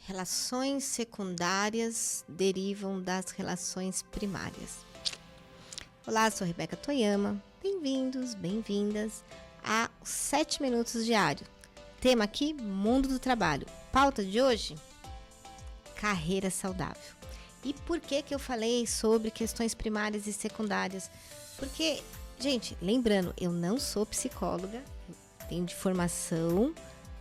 Relações secundárias derivam das relações primárias. Olá, sou Rebeca Toyama. Bem-vindos, bem-vindas a 7 Minutos Diário. Tema aqui, mundo do trabalho. Pauta de hoje, carreira saudável. E por que eu falei sobre questões primárias e secundárias? Porque, gente, lembrando, eu não sou psicóloga, tenho de formação,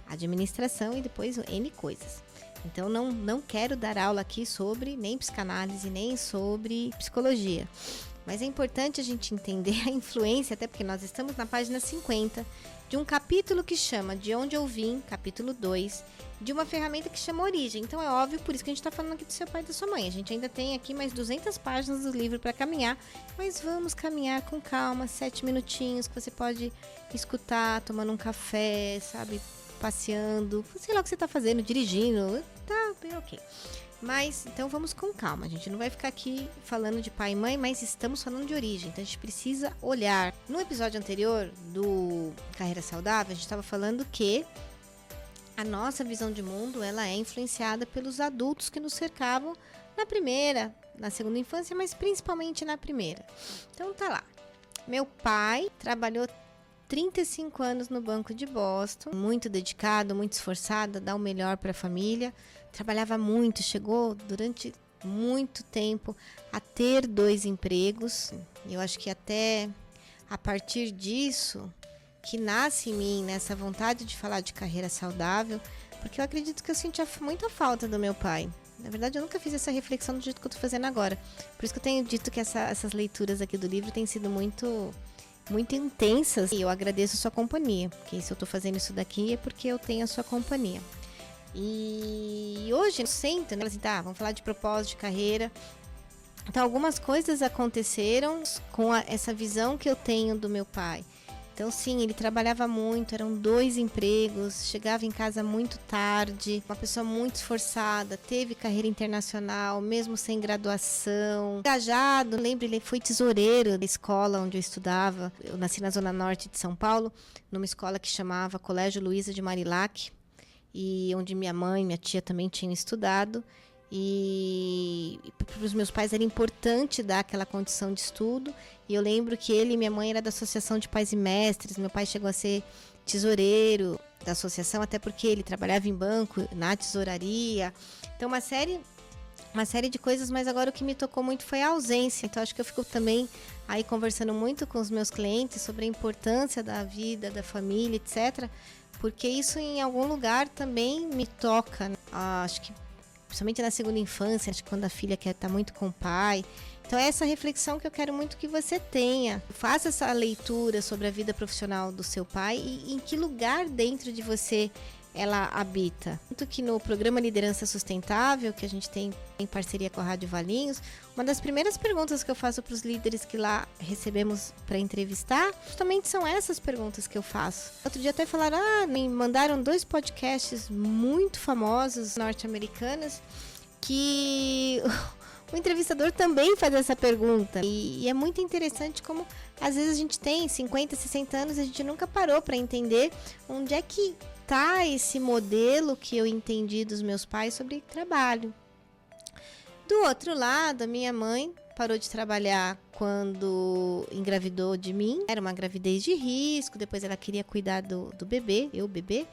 administração e depois N coisas. Então, não quero dar aula aqui sobre nem psicanálise, nem sobre psicologia. Mas é importante a gente entender a influência, até porque nós estamos na página 50, de um capítulo que chama De Onde Eu Vim, capítulo 2, de uma ferramenta que chama Origem. Então, é óbvio, por isso que a gente está falando aqui do seu pai e da sua mãe. A gente ainda tem aqui mais 200 páginas do livro para caminhar, mas vamos caminhar com calma, 7 minutinhos que você pode escutar, tomando um café, sabe? Passeando, sei lá o que você está fazendo, dirigindo, tá bem ok. Mas, então vamos com calma, a gente não vai ficar aqui falando de pai e mãe, mas estamos falando de origem, então a gente precisa olhar. No episódio anterior do Carreira Saudável, a gente estava falando que a nossa visão de mundo, ela é influenciada pelos adultos que nos cercavam na primeira, na segunda infância, mas principalmente na primeira. Então tá lá, meu pai trabalhou 35 anos no Banco de Boston, muito dedicado, muito esforçado, a dar o melhor para a família, trabalhava muito, chegou durante muito tempo a ter 2 empregos. Eu acho que até a partir disso que nasce em mim nessa vontade de falar de carreira saudável, porque eu acredito que eu sentia muita falta do meu pai. Na verdade, eu nunca fiz essa reflexão do jeito que eu estou fazendo agora. Por isso que eu tenho dito que essas leituras aqui do livro têm sido muito intensas, e eu agradeço a sua companhia, porque se eu tô fazendo isso daqui é porque eu tenho a sua companhia. E hoje eu sento, né, assim, tá, vamos falar de propósito, de carreira. Então algumas coisas aconteceram com essa visão que eu tenho do meu pai. Então sim, ele trabalhava muito, eram 2 empregos, chegava em casa muito tarde, uma pessoa muito esforçada, teve carreira internacional, mesmo sem graduação, engajado. Lembro, ele foi tesoureiro da escola onde eu estudava. Eu nasci na Zona Norte de São Paulo, numa escola que chamava Colégio Luiza de Marilac, e onde minha mãe e minha tia também tinham estudado. E para os meus pais era importante dar aquela condição de estudo. E eu lembro que ele e minha mãe eram da Associação de Pais e Mestres. Meu pai chegou a ser tesoureiro da associação, até porque ele trabalhava em banco, na tesouraria. Então uma série de coisas, mas agora o que me tocou muito foi a ausência. Então acho que eu fico também aí conversando muito com os meus clientes sobre a importância da vida, da família, etc. Porque isso em algum lugar também me toca, né? Acho que principalmente na segunda infância, acho que quando a filha quer estar muito com o pai. Então é essa reflexão que eu quero muito que você tenha. Faça essa leitura sobre a vida profissional do seu pai e em que lugar dentro de você ela habita. Tanto que no programa Liderança Sustentável, que a gente tem em parceria com a Rádio Valinhos, uma das primeiras perguntas que eu faço para os líderes que lá recebemos para entrevistar, justamente são essas perguntas que eu faço. Outro dia até falaram, me mandaram 2 podcasts muito famosos norte-americanos que o entrevistador também faz essa pergunta. E é muito interessante como às vezes a gente tem 50, 60 anos e a gente nunca parou para entender onde é que tá esse modelo que eu entendi dos meus pais sobre trabalho. Do outro lado, a minha mãe parou de trabalhar quando engravidou de mim. Era uma gravidez de risco, depois ela queria cuidar do bebê, bebê.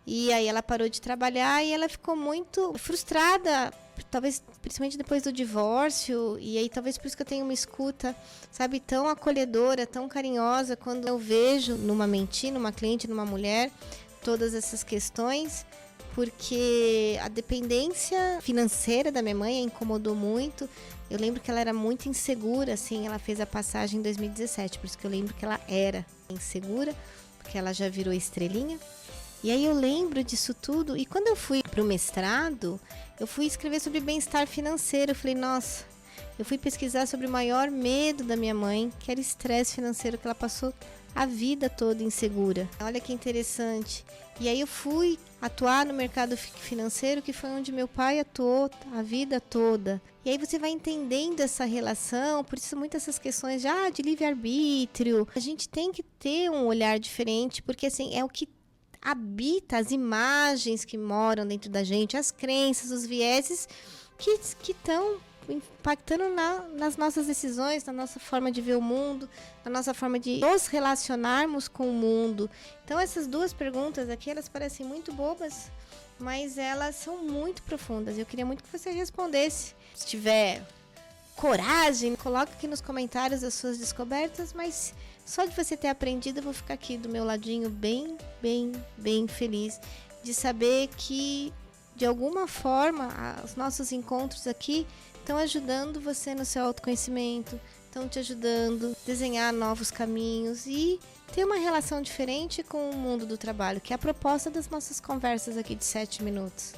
E aí ela parou de trabalhar e ela ficou muito frustrada, talvez principalmente depois do divórcio. E aí talvez por isso que eu tenho uma escuta, sabe, tão acolhedora, tão carinhosa, quando eu vejo numa mentir, numa cliente, numa mulher, todas essas questões, porque a dependência financeira da minha mãe a incomodou muito. Eu lembro que ela era muito insegura, assim, ela fez a passagem em 2017, por isso que eu lembro que ela era insegura, porque ela já virou estrelinha. E aí eu lembro disso tudo, e quando eu fui para o mestrado, eu fui escrever sobre bem-estar financeiro. Eu falei, nossa, eu fui pesquisar sobre o maior medo da minha mãe, que era estresse financeiro, que ela passou a vida toda insegura. Olha que interessante. E aí eu fui atuar no mercado financeiro, que foi onde meu pai atuou a vida toda. E aí você vai entendendo essa relação, por isso muitas essas questões de livre-arbítrio. A gente tem que ter um olhar diferente, porque assim, é o que habita as imagens que moram dentro da gente, as crenças, os vieses que estão impactando nas nossas decisões, na nossa forma de ver o mundo, na nossa forma de nos relacionarmos com o mundo. Então essas duas perguntas aqui, elas parecem muito bobas, mas elas são muito profundas. Eu queria muito que você respondesse. Se tiver coragem, coloque aqui nos comentários as suas descobertas, mas só de você ter aprendido, eu vou ficar aqui do meu ladinho bem feliz de saber que, de alguma forma, os nossos encontros aqui estão ajudando você no seu autoconhecimento, estão te ajudando a desenhar novos caminhos e ter uma relação diferente com o mundo do trabalho, que é a proposta das nossas conversas aqui de 7 minutos,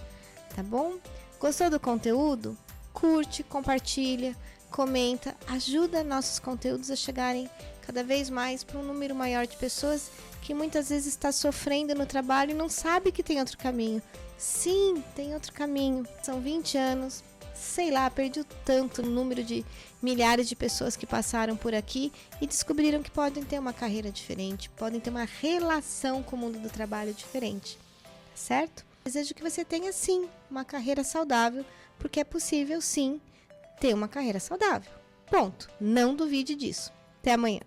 tá bom? Gostou do conteúdo? Curte, compartilha, comenta, ajuda nossos conteúdos a chegarem cada vez mais para um número maior de pessoas que muitas vezes está sofrendo no trabalho e não sabe que tem outro caminho. Sim, tem outro caminho. São 20 anos, sei lá, perdi tanto número de milhares de pessoas que passaram por aqui e descobriram que podem ter uma carreira diferente, podem ter uma relação com o mundo do trabalho diferente, certo? Desejo que você tenha sim uma carreira saudável, porque é possível sim ter uma carreira saudável. Ponto. Não duvide disso. Até amanhã.